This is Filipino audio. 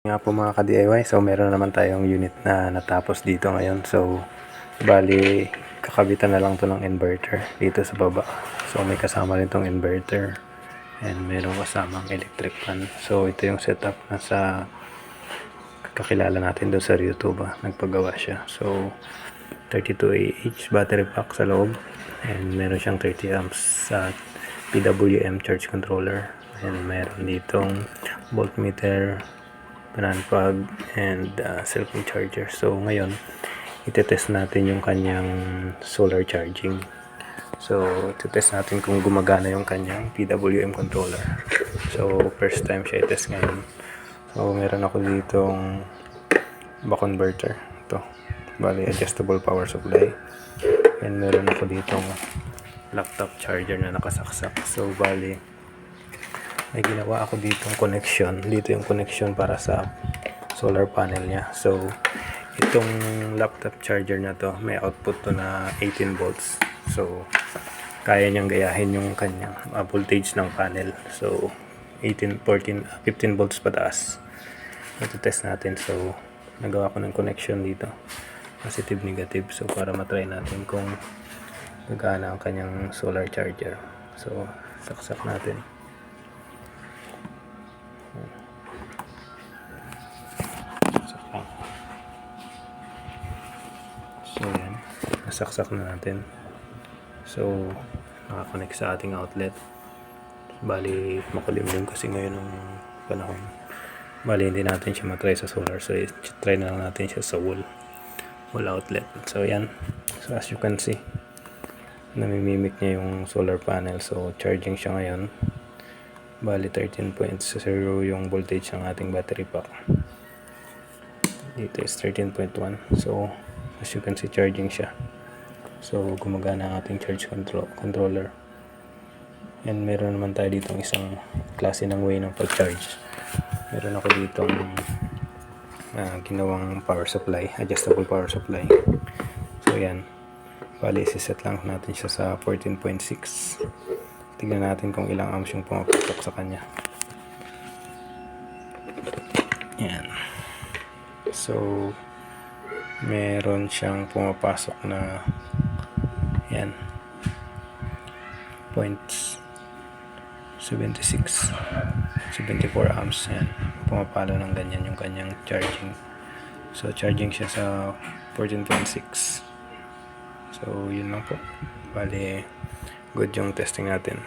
Nga po mga ka-DIY, so meron naman tayong unit na natapos dito ngayon. So bali kakabitan na lang to ng inverter dito sa baba. So may kasama rin tong inverter and meron kasamang electric fan. So ito yung setup na sa kakilala natin doon sa YouTube, nagpagawa siya. So 32Ah battery pack sa loob and meron siyang 30 amps sa PWM charge controller, and meron ditong voltmeter, banana plug, and cellphone charger. So ngayon itetest natin yung kanyang solar charging. So itetest natin kung gumagana yung kanyang PWM controller. So first time siya itest ngayon. So meron ako ditong buck converter, ito bali adjustable power supply, and meron ako ditong laptop charger na nakasaksak. So bali may ginawa ako ditong connection. Dito yung connection para sa solar panel niya. So itong laptop charger na to, may output to na 18 volts. So kaya niyang gayahin yung kanyang voltage ng panel. So 15 volts pataas. Ito test natin. So nagawa ko ng connection dito, positive negative. So para matry natin kung gagana ang kanyang solar charger. So saksak natin. So yan, nasaksak na natin. So nakakonect sa ating outlet. Bali makulimlim kasi ngayon ang panahon. Bali hindi natin siya matry sa solar, so try na lang natin siya sa wall outlet. So yan, so as you can see, namimimik niya yung solar panel. So charging siya ngayon. Bali 13.0 yung voltage ng ating battery pack. Dito is 13.1. So as you can see, charging siya. So gumagana ang ating charge controller. And meron naman tayo ditong isang klase ng way ng pag-charge. Meron ako ditong ginawang power supply, adjustable power supply. So yan, bali isiset lang natin siya sa 14.6. Tignan natin kung ilang amps yung pumapasok sa kanya. Yan. So meron siyang pumapasok na yan 0.76 74 amps. Yan, pumapalo ng ganyan yung kanyang charging. So charging siya sa 14.6. So yun lang po, bali good yung testing natin.